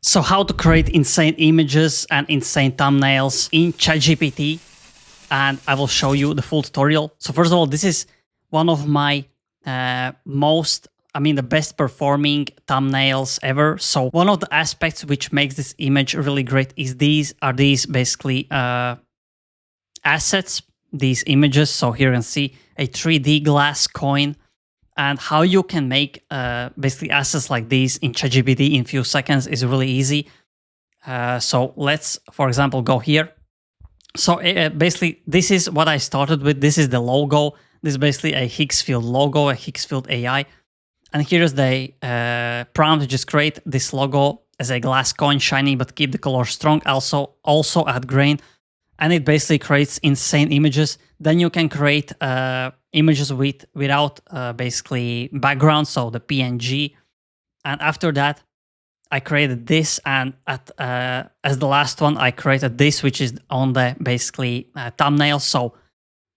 So how to create insane images and insane thumbnails in ChatGPT, and I will show you the full tutorial. So first of all, this is one of my the best performing thumbnails ever. So one of the aspects which makes this image really great is these basically assets, these images. So here you can see a 3D glass coin, and how you can make basically assets like these in ChatGPT in few seconds is really easy. So let's, for example, go here. So basically, this is what I started with. This is the logo. This is basically a Higgs field logo, a Higgs field AI. And here's the prompt to just create this logo as a glass coin, shiny, but keep the color strong. Also add grain. And it basically creates insane images. Then you can create images without basically background, so the PNG. And after that, I created this, and as the last one, I created this, which is on the basically thumbnail. So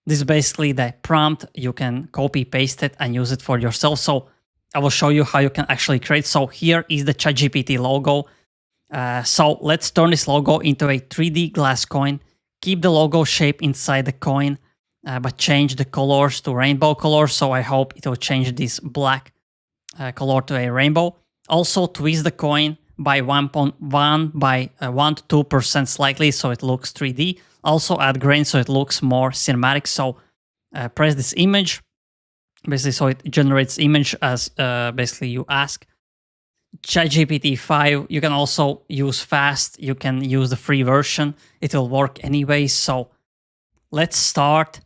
this is basically the prompt. You can copy paste it and use it for yourself. So I will show you how you can actually create. So here is the ChatGPT logo. So let's turn this logo into a 3D glass coin. Keep the logo shape inside the coin, but change the colors to rainbow colors. So I hope it will change this black color to a rainbow. Also twist the coin by 1 to 2% slightly, so it looks 3D. Also add grain so it looks more cinematic. So press this image, basically, so it generates image as basically you ask. ChatGPT 5, you can also use fast. You can use the free version. It will work anyway. So let's start.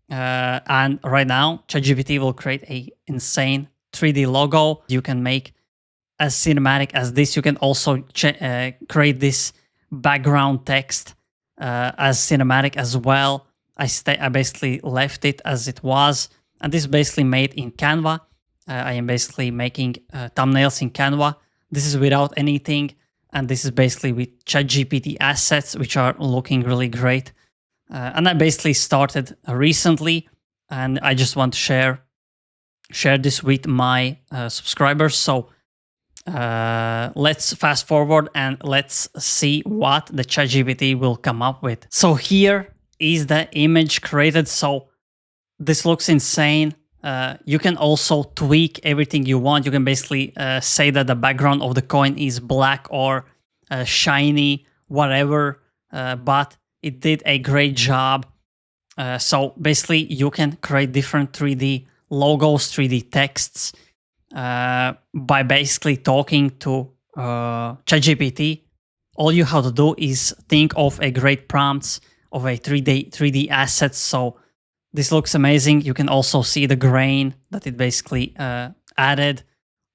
And right now, ChatGPT will create a insane 3D logo. You can make as cinematic as this. You can also create this background text as cinematic as well. I basically left it as it was. And this is basically made in Canva. I am basically making thumbnails in Canva. This is without anything. And this is basically with ChatGPT assets, which are looking really great. And I basically started recently, and I just want to share this with my subscribers. So let's fast forward and let's see what the ChatGPT will come up with. So here is the image created. So this looks insane. You can also tweak everything you want. You can basically say that the background of the coin is black or shiny, whatever, but it did a great job. So basically, you can create different 3D logos, 3D texts by basically talking to ChatGPT. All you have to do is think of a great prompts of a 3D assets. So this looks amazing. You can also see the grain that it basically added.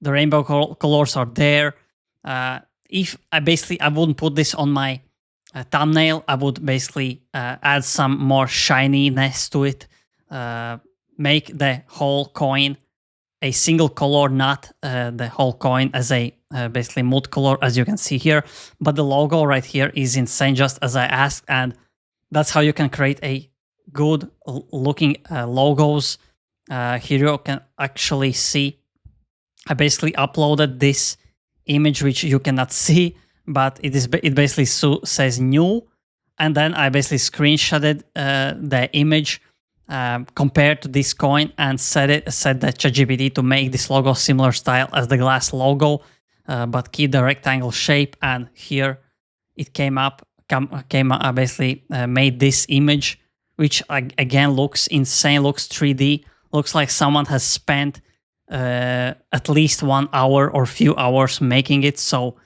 The rainbow colors are there. If I wouldn't put this on my thumbnail, I would basically add some more shininess to it. Make the whole coin a single color, not the whole coin as a basically multicolor, as you can see here. But the logo right here is insane, just as I asked, and that's how you can create a good looking logos. Here you can actually see I basically uploaded this image, which you cannot see, but it basically says new, and then I basically screenshotted the image compared to this coin and set the ChatGPT to make this logo similar style as the glass logo, but keep the rectangle shape. And here it basically made this image, which again looks insane, looks 3D, looks like someone has spent at least 1 hour or few hours making it. So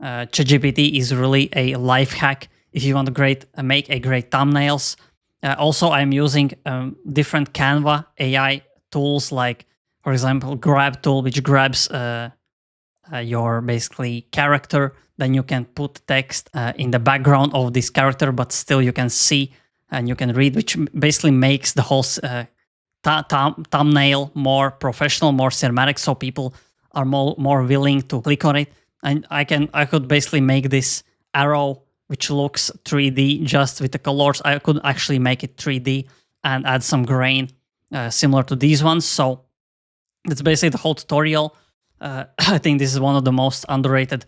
ChatGPT is really a life hack if you want to make a great thumbnails. Also, I'm using different Canva AI tools, like, for example, Grab tool, which grabs your basically character. Then you can put text in the background of this character, but still you can see and you can read, which basically makes the whole thumbnail more professional, more cinematic, so people are more willing to click on it. And I could basically make this arrow, which looks 3D just with the colors. I could actually make it 3D and add some grain similar to these ones. So that's basically the whole tutorial. I think this is one of the most underrated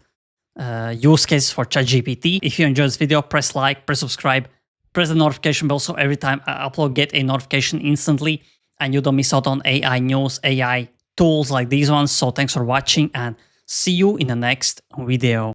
use cases for ChatGPT. If you enjoyed this video, press like, press subscribe, press the notification bell so every time I upload, get a notification instantly and you don't miss out on AI news, AI tools like these ones. So thanks for watching and see you in the next video.